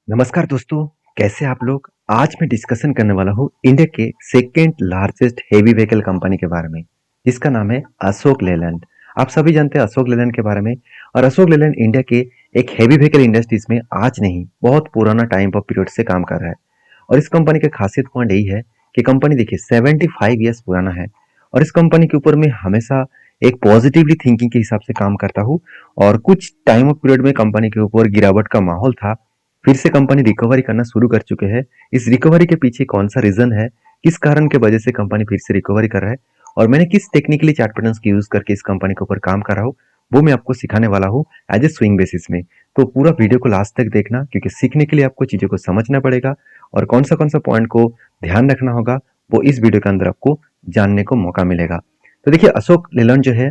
नमस्कार दोस्तों, कैसे आप लोग? आज मैं डिस्कशन करने वाला हूँ इंडिया के second largest heavy vehicle company के बारे में, जिसका नाम है अशोक लेलैंड। आप सभी जानते हैं अशोक लेलैंड के बारे में। और अशोक लेलैंड इंडिया के एक हेवी व्हीकल इंडस्ट्रीज में आज नहीं, बहुत पुराना टाइम और पीरियड से काम कर रहा है। और इस कंपनी का खासियत पॉइंट यही है कि कंपनी देखिए 75 ईयर्स पुराना है। और इस कंपनी के ऊपर मैं हमेशा एक पॉजिटिवली थिंकिंग के हिसाब से काम करता हूँ। और कुछ टाइम ऑफ पीरियड में कंपनी के ऊपर गिरावट का माहौल था, फिर से कंपनी रिकवरी करना शुरू कर चुके हैं। इस रिकवरी के पीछे कौन सा रीजन है, किस कारण के वजह से कंपनी फिर से रिकवरी कर रहा है, और मैंने किस टेक्निकली चार्ट पैटर्न्स की यूज करके इस कंपनी के ऊपर काम कर रहा हूँ, वो मैं आपको सिखाने वाला हूँ एज ए स्विंग बेसिस में। तो पूरा वीडियो को लास्ट तक देखना, क्योंकि सीखने के लिए आपको चीजों को समझना पड़ेगा और कौन सा पॉइंट को ध्यान रखना होगा, वो इस वीडियो के अंदर आपको जानने को मौका मिलेगा। तो देखिए अशोक लेलैंड जो है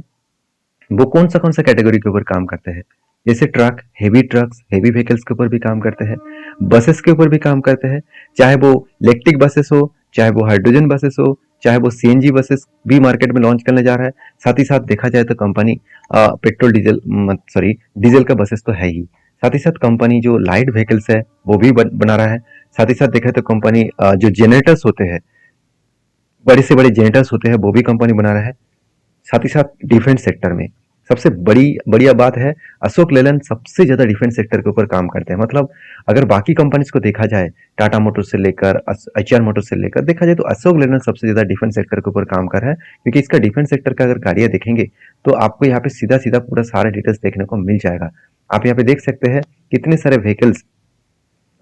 वो कौन सा कैटेगरी के ऊपर काम करते हैं। जैसे truck, heavy trucks, heavy vehicles के ऊपर भी काम करते हैं, बसेस के ऊपर भी काम करते हैं। चाहे वो इलेक्ट्रिक बसेस हो, चाहे वो हाइड्रोजन बसेस हो, चाहे वो सीएनजी बसेस भी मार्केट में लॉन्च करने जा रहा है। साथ ही साथ देखा जाए तो company petrol diesel sorry diesel का बसेस तो है ही। साथ ही साथ कंपनी जो लाइट व्हीकल्स है वो भी बना रहा है। साथ ही साथ देखा तो कंपनी जो जनरेटर्स होते हैं, बड़े से बड़े जनरेटर्स होते हैं, वो भी कंपनी बना रहा है। साथ ही साथ डिफेंस सेक्टर में सबसे बड़ी बढ़िया बात है, अशोक लेलैंड सबसे ज्यादा डिफेंस सेक्टर के ऊपर काम करते हैं। मतलब अगर बाकी कंपनीज को देखा जाए, टाटा मोटर्स से लेकर एचआर मोटर्स से लेकर देखा जाए, तो अशोक लेलैंड सबसे ज्यादा डिफेंस सेक्टर के ऊपर काम कर रहा है। क्योंकि इसका डिफेंस सेक्टर का अगर गाड़ियां देखेंगे तो आपको यहाँ पे सीधा सीधा पूरा सारा डिटेल्स देखने को मिल जाएगा। आप यहाँ पे देख सकते हैं कितने सारे व्हीकल्स,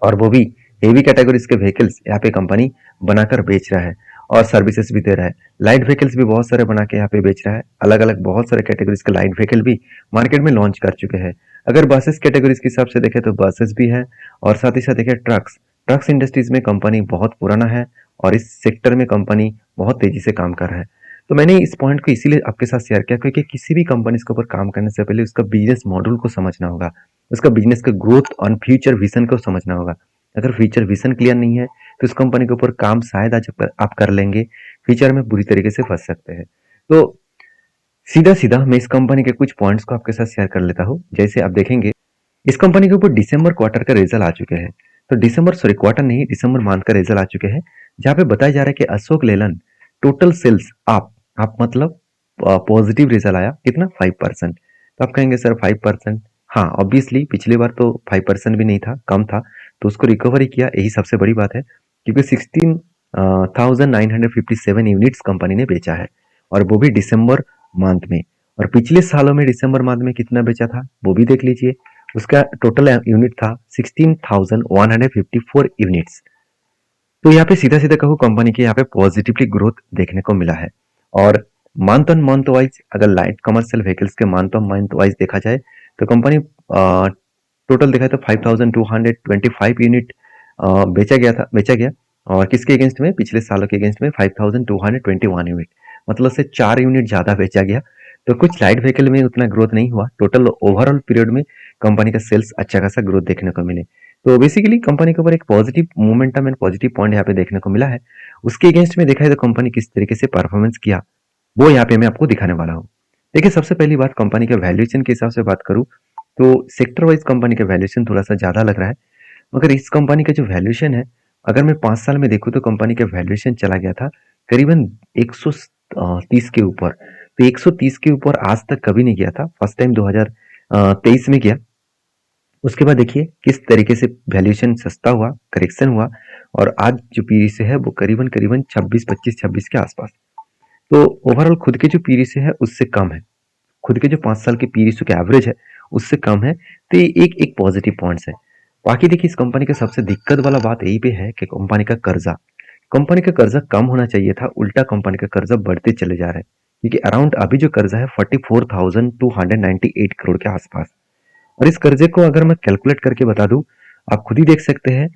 और वो भी हेवी कैटेगरीज के व्हीकल्स यहाँ पे कंपनी बनाकर बेच रहा है और सर्विसेज भी दे रहा है। लाइट व्हीकल्स भी बहुत सारे बना के यहाँ पे बेच रहा है। अलग अलग बहुत सारे कैटेगरीज के लाइट व्हीकल भी मार्केट में लॉन्च कर चुके हैं। अगर बसेस कैटेगरीज के हिसाब से देखें तो बसेस भी है, और साथ ही साथ देखें ट्रक्स, ट्रक्स इंडस्ट्रीज में कंपनी बहुत पुराना है और इस सेक्टर में कंपनी बहुत तेजी से काम कर रहा है। तो मैंने इस पॉइंट को इसीलिए आपके साथ शेयर किया क्योंकि किसी भी कंपनी के ऊपर काम करने से पहले उसका बिजनेस मॉडल को समझना होगा, उसका बिजनेस का ग्रोथ और फ्यूचर विजन को समझना होगा। अगर फ्यूचर विजन क्लियर नहीं है तो इस कंपनी के ऊपर काम शायद आज आप कर लेंगे, फ्यूचर में बुरी तरीके से फंस सकते हैं। तो सीधा सीधा मैं इस कंपनी के कुछ पॉइंट्स को आपके साथ शेयर कर लेता हूँ। जैसे आप देखेंगे इस कंपनी के ऊपर दिसंबर क्वार्टर का रिजल्ट आ चुके हैं। तो दिसंबर सॉरी क्वार्टर नहीं, दिसंबर मंथ का रिजल्ट आ चुके हैं, जहाँ पे बताया जा रहा है कि अशोक लेलैंड टोटल सेल्स आप मतलब पॉजिटिव रिजल्ट आया कितना 5%। तो आप कहेंगे सर 5%, हाँ ऑब्वियसली पिछली बार तो 5% भी नहीं था, कम था, तो उसको रिकवरी किया, यही सबसे बड़ी बात है। क्योंकि 16,957 यूनिट्स कंपनी ने बेचा है, और वो भी दिसंबर मंथ में। और पिछले सालों में दिसंबर मंथ में कितना बेचा था वो भी देख लीजिए। उसका टोटल यूनिट था 16,154 यूनिट्स। तो यहाँ पे सीधा सीधा कहूँ कंपनी की यहाँ पे पॉजिटिवली ग्रोथ देखने को मिला है। और मंथ ऑन मंथ वाइज अगर लाइट कमर्शियल व्हीकल्स के मंथ ऑन मंथ वाइज देखा जाए तो कंपनी टोटल देखा तो 5,225 यूनिट बेचा गया। और किसके अगेंस्ट में? पिछले सालों के अगेंस्ट में 5,221 यूनिट, मतलब से 4 यूनिट ज्यादा बेचा गया। तो कुछ लाइट व्हीकल में उतना ग्रोथ नहीं हुआ, टोटल ओवरऑल पीरियड में कंपनी का सेल्स अच्छा खासा ग्रोथ देखने को मिले। तो बेसिकली कंपनी के ऊपर एक positive momentum and positive point यहाँ पे देखने को मिला है। उसके अगेंस्ट में देखा है तो कंपनी किस तरीके से परफॉर्मेंस किया वो यहाँ पे मैं आपको दिखाने वाला हूँ। देखिए सबसे पहली बात, कंपनी के वैल्यूएशन के हिसाब से बात करूँ तो सेक्टर वाइज कंपनी का वैल्यूएशन थोड़ा सा ज्यादा लग रहा है। मगर इस कंपनी का जो वैल्यूएशन है, अगर मैं 5 साल में देखूँ तो कंपनी का वैल्यूएशन चला गया था करीबन 130 के ऊपर। तो 130 के ऊपर आज तक कभी नहीं गया था, फर्स्ट टाइम 2023 में गया। उसके बाद देखिए किस तरीके से वैल्यूएशन सस्ता हुआ, करेक्शन हुआ, और आज जो पीरी से है वो करीबन करीबन 26 के आसपास। तो ओवरऑल खुद के जो पीरी से है उससे कम है, खुद के जो 5 साल के पी के एवरेज है उससे कम है। तो ये एक एक पॉजिटिव पॉइंट्स है। बाकी देखिए इस कंपनी का सबसे दिक्कत वाला बात यही पे है कि कंपनी का कर्जा कम होना चाहिए था, उल्टा कंपनी का कर्जा बढ़ते चले जा रहा है। क्योंकि अराउंड अभी जो कर्जा है 44,298 करोड़ के आसपास। और इस कर्जे को अगर मैं कैलकुलेट करके बता दूं, आप खुद ही देख सकते हैं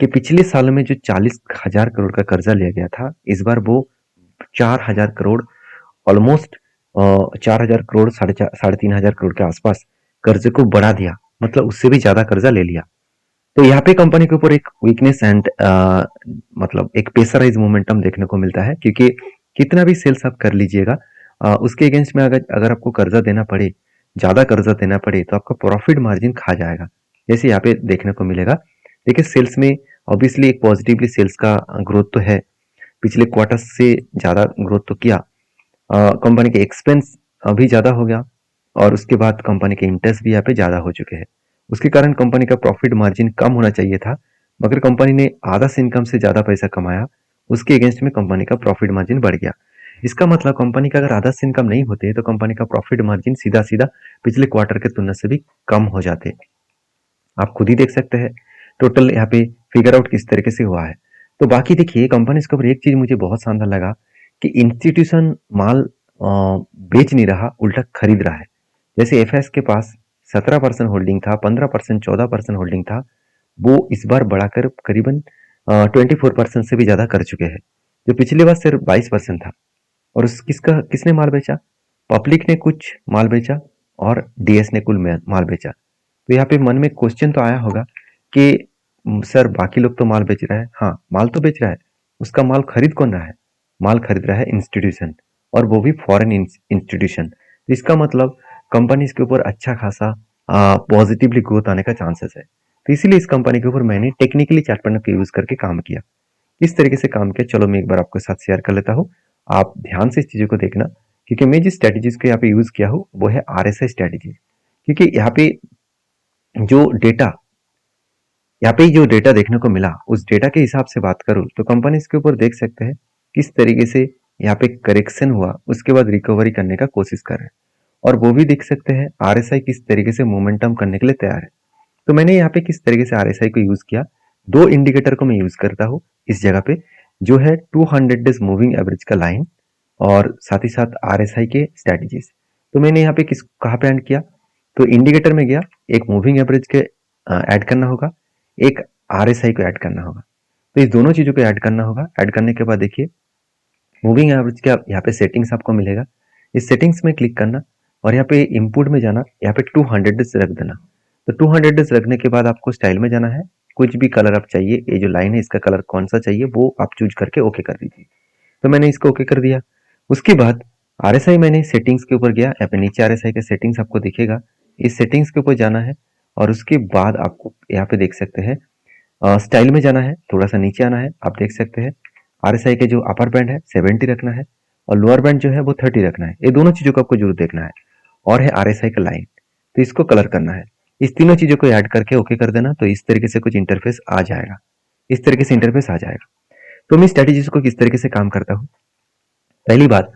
कि पिछले साल में जो 40,000 करोड़ का कर्जा लिया गया था, इस बार वो 4,000 करोड़, ऑलमोस्ट 4,000 करोड़, साढ़े 3,000 करोड़ के आसपास कर्जे को बढ़ा दिया, मतलब उससे भी ज्यादा कर्जा ले लिया। तो यहाँ पे कंपनी के ऊपर एक वीकनेस एंड मतलब एक प्रेशराइज मोमेंटम देखने को मिलता है। क्योंकि कितना भी सेल्स आप कर लीजिएगा, उसके अगेंस्ट में अगर अगर आपको कर्जा देना पड़े, ज्यादा कर्जा देना पड़े, तो आपका प्रॉफिट मार्जिन खा जाएगा। जैसे यहाँ पे देखने को मिलेगा देखिए सेल्स में ऑब्वियसली एक पॉजिटिवली सेल्स का ग्रोथ तो है, पिछले क्वार्टर से ज़्यादा ग्रोथ तो किया। कंपनी के एक्सपेंस अभी ज़्यादा हो गया और उसके बाद कंपनी के इंटरेस्ट भी यहाँ पे ज़्यादा हो चुके हैं। उसके कारण कंपनी का प्रॉफिट मार्जिन कम होना चाहिए था, मगर कंपनी ने आधा से इनकम से ज़्यादा पैसा कमाया, उसके अगेंस्ट में कंपनी का प्रॉफिट मार्जिन बढ़ गया। इसका मतलब कंपनी का अगर आधा से इनकम नहीं होते तो कंपनी का प्रॉफिट मार्जिन सीधा सीधा पिछले क्वार्टर के तुलना से भी कम हो जाते। आप खुद ही देख सकते हैं टोटल यहाँ पे फिगर आउट किस तरीके से हुआ है। तो बाकी देखिए कंपनी के ऊपर एक चीज मुझे बहुत शानदार लगा कि इंस्टीट्यूशन माल बेच नहीं रहा, उल्टा खरीद रहा है। जैसे एफएस के पास 17% होल्डिंग था, 15%, 14% होल्डिंग था, वो इस बार बढ़ाकर करीबन 24% से भी ज्यादा कर चुके हैं, जो पिछली बार सिर्फ 22% था। और उस किसने माल बेचा? पब्लिक ने कुछ माल बेचा और डीएस ने कुल माल बेचा। तो यहाँ पे मन में क्वेश्चन तो आया होगा कि सर बाकी लोग तो माल बेच रहा है। हाँ, माल तो बेच रहा है, उसका माल खरीद कौन रहा है? माल खरीद रहा है इंस्टीट्यूशन, और वो भी फॉरेन इंस्टीट्यूशन। तो इसका मतलब कंपनी के ऊपर अच्छा खासा पॉजिटिवली ग्रोथ आने का चांसेस है। तो इसीलिए इस कंपनी के ऊपर मैंने टेक्निकली चार्ट पैटर्न का यूज करके काम किया। किस तरीके से काम किया, चलो मैं एक बार आपके साथ शेयर कर लेता हूँ। आप ध्यान से इस चीजों को देखना, क्योंकि मैं जिस स्ट्रेटेजीज को यहाँ पे यूज किया हूँ वो है आरएसआई स्ट्रेटेजी। क्योंकि जो डेटा यहाँ पे जो डेटा देखने को मिला, उस डेटा के हिसाब से बात करूँ तो कंपनी इसके ऊपर देख सकते हैं किस तरीके से यहाँ पे करेक्शन हुआ, उसके बाद रिकवरी करने का कोशिश कर रहे हैं। और वो भी देख सकते हैं आरएसआई किस तरीके से मोमेंटम करने के लिए तैयार है। तो मैंने यहाँ पे किस तरीके से आरएसआई को यूज किया, दो इंडिकेटर को मैं यूज करता हूँ इस जगह पे, जो है 200 डेज मूविंग एवरेज का लाइन और साथ ही साथ आरएसआई के स्ट्रेटेजीज। तो मैंने यहाँ पे कहाँ पे ऐड किया, तो इंडिकेटर में गया, एक मूविंग एवरेज के ऐड करना होगा, एक आरएसआई को ऐड करना होगा। तो इस दोनों चीजों को ऐड करना होगा। ऐड करने के बाद देखिए मूविंग एवरेज का यहाँ पे सेटिंग्स आपको मिलेगा, इस सेटिंग्स में क्लिक करना और यहाँ पे इनपुट में जाना, यहाँ पे 200 डेज रख देना। तो 200 डेज रखने के बाद आपको स्टाइल में जाना है, कुछ भी कलर आप चाहिए, ये जो लाइन है इसका कलर कौन सा चाहिए वो आप चूज करके ओके कर दीजिए। तो मैंने इसको ओके कर दिया। उसके बाद आरएसआई मैंने सेटिंग्स के ऊपर गया, यहाँ पे नीचे आरएसआई के सेटिंग्स आपको दिखेगा, इस सेटिंग्स के ऊपर जाना है और उसके बाद आपको यहाँ पे देख सकते हैं स्टाइल में जाना है, थोड़ा सा नीचे आना है, आप देख सकते हैं आरएसआई के जो अपर बैंड है 70 रखना है और लोअर बैंड जो है वो 30 रखना है। ये दोनों चीजों को आपको जरूर देखना है। और है आरएसआई का लाइन, तो इसको कलर करना है। इस तीनों चीजों को ऐड करके ओके कर देना, तो इस तरीके से कुछ इंटरफेस आ जाएगा, इस तरीके से इंटरफेस आ जाएगा। तो मैं स्ट्रेटेजीज को किस तरीके से काम करता हूँ, पहली बात,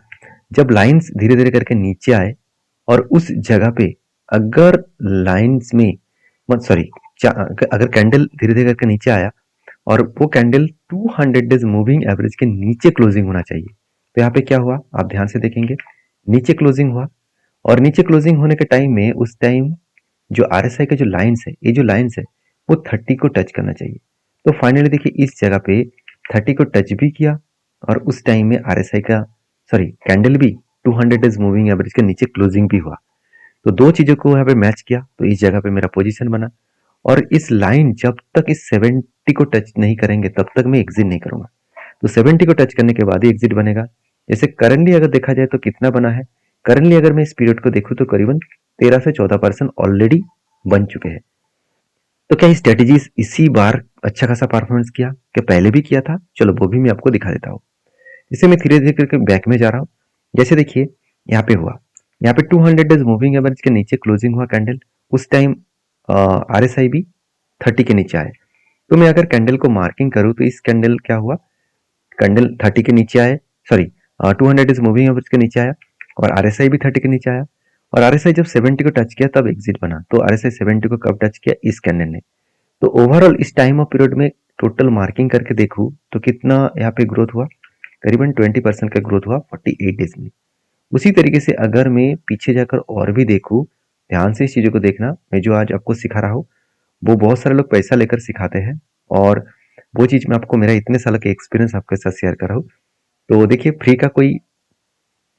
जब लाइंस धीरे धीरे करके नीचे आए और उस जगह पे अगर लाइंस में मत सॉरी अगर कैंडल धीरे धीरे करके नीचे आया और वो कैंडल 200 डेज मूविंग एवरेज के नीचे क्लोजिंग होना चाहिए। तो यहाँ पे क्या हुआ आप ध्यान से देखेंगे, नीचे क्लोजिंग हुआ और नीचे क्लोजिंग होने के टाइम में उस टाइम जो आरएसआई के जो लाइंस है, ये जो लाइंस है वो 30 को टच करना चाहिए। तो फाइनली देखिए इस जगह पे 30 को टच भी किया और उस टाइम में आरएसआई का सॉरी कैंडल भी 200 डेज मूविंग एवरेज के नीचे क्लोजिंग भी हुआ। तो दो चीजों को यहाँ पे मैच किया, तो इस जगह पे मेरा पोजीशन बना। और इस लाइन जब तक इस 70 को टच नहीं करेंगे तब तक मैं एग्जिट नहीं करूंगा। तो 70 को टच करने के बाद ही एग्जिट बनेगा। जैसे करंटली अगर देखा जाए तो कितना बना है, करंटली अगर मैं इस पीरियड को देखूं तो करीबन 13 से 14% ऑलरेडी बन चुके हैं। तो क्या स्ट्रेटेजीज इसी बार अच्छा खासा परफॉर्मेंस किया, क्या पहले भी किया था? चलो वो भी मैं आपको दिखा देता हूँ। इसे मैं धीरे धीरे करके बैक में जा रहा हूँ। जैसे देखिए यहाँ पे हुआ, यहाँ पे 200 डेज मूविंग एवरेज के नीचे क्लोजिंग हुआ कैंडल, उस टाइम आरएसआई भी 30 के नीचे आए। तो मैं अगर कैंडल को मार्किंग करूँ तो इस कैंडल क्या हुआ, कैंडल 30 के नीचे आए, सॉरी 200 डेज मूविंग एवरेज के नीचे आया और आरएसआई भी 30 के नीचे आया और आरएसआई जब 70 को टच किया तब एग्जिट बना। तो आरएसआई 70 को कब टच किया, इस कैंडल ने। तो ओवरऑल इस टाइम ऑफ पीरियड में टोटल मार्किंग करके देखूं तो कितना यहाँ पे ग्रोथ हुआ, करीबन 20% का ग्रोथ हुआ 48 डेज में। उसी तरीके से अगर मैं पीछे जाकर और भी देखूं, ध्यान से इस चीजों को देखना, मैं जो आज आपको सिखा रहा हूँ वो बहुत सारे लोग पैसा लेकर सिखाते हैं और वो चीज मैं आपको मेरा इतने साल का एक्सपीरियंस आपके साथ शेयर कर रहा हूँ। तो देखिए फ्री का कोई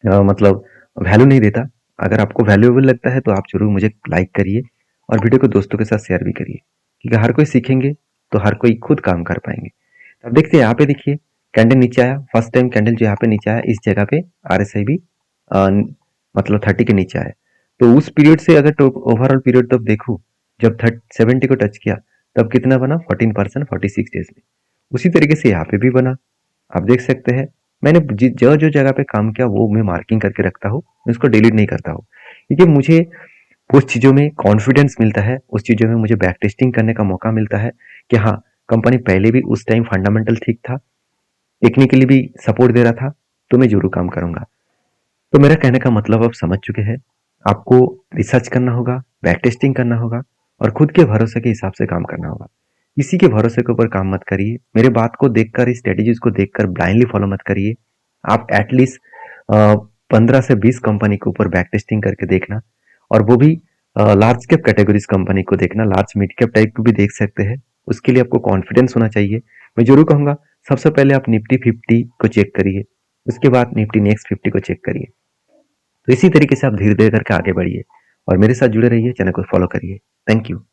मतलब वैल्यू नहीं देता। अगर आपको वैल्यूएबल लगता है तो आप जरूर मुझे लाइक करिए और वीडियो को दोस्तों के साथ शेयर भी करिए, क्योंकि हर कोई सीखेंगे तो हर कोई खुद काम कर पाएंगे। अब देखते हैं यहाँ पे देखिए कैंडल नीचे आया, फर्स्ट टाइम कैंडल जो यहाँ पे नीचे आया इस जगह पे आरएसआई भी मतलब 30 के नीचे आया। तो उस पीरियड से अगर ओवरऑल पीरियड तब देखूं, जब 70 को टच किया तब कितना बना 14% 46 डेज में। उसी तरीके से यहाँ पे भी बना। आप देख सकते हैं मैंने जो जो जगह पे काम किया वो मैं मार्किंग करके रखता हूँ, मैं उसको डिलीट नहीं करता हूँ, क्योंकि मुझे उस चीज़ों में कॉन्फिडेंस मिलता है, उस चीज़ों में मुझे बैक टेस्टिंग करने का मौका मिलता है कि हाँ, कंपनी पहले भी उस टाइम फंडामेंटल ठीक था, टेक्निकली भी सपोर्ट दे रहा था, तो मैं ज़रूर काम करूँगा। तो मेरा कहने का मतलब आप समझ चुके हैं। आपको रिसर्च करना होगा, बैक टेस्टिंग करना होगा और खुद के भरोसे के हिसाब से काम करना होगा। किसी के भरोसे के ऊपर काम मत करिए। मेरे बात को देखकर, इस स्ट्रेटेजीज को देखकर ब्लाइंडली फॉलो मत करिए। आप एटलीस्ट 15 से 20 कंपनी के ऊपर बैक टेस्टिंग करके देखना, और वो भी लार्ज कैप कैटेगरीज कंपनी को देखना। लार्ज मिड कैप टाइप को भी देख सकते हैं। उसके लिए आपको कॉन्फिडेंस होना चाहिए। मैं जरूर कहूंगा सबसे पहले आप निफ्टी 50 को चेक करिए, उसके बाद निफ्टी नेक्स्ट 50 को चेक करिए। तो इसी तरीके से आप धीरे धीरे करके आगे बढ़िए और मेरे साथ जुड़े रहिए, चैनल को फॉलो करिए। Thank you.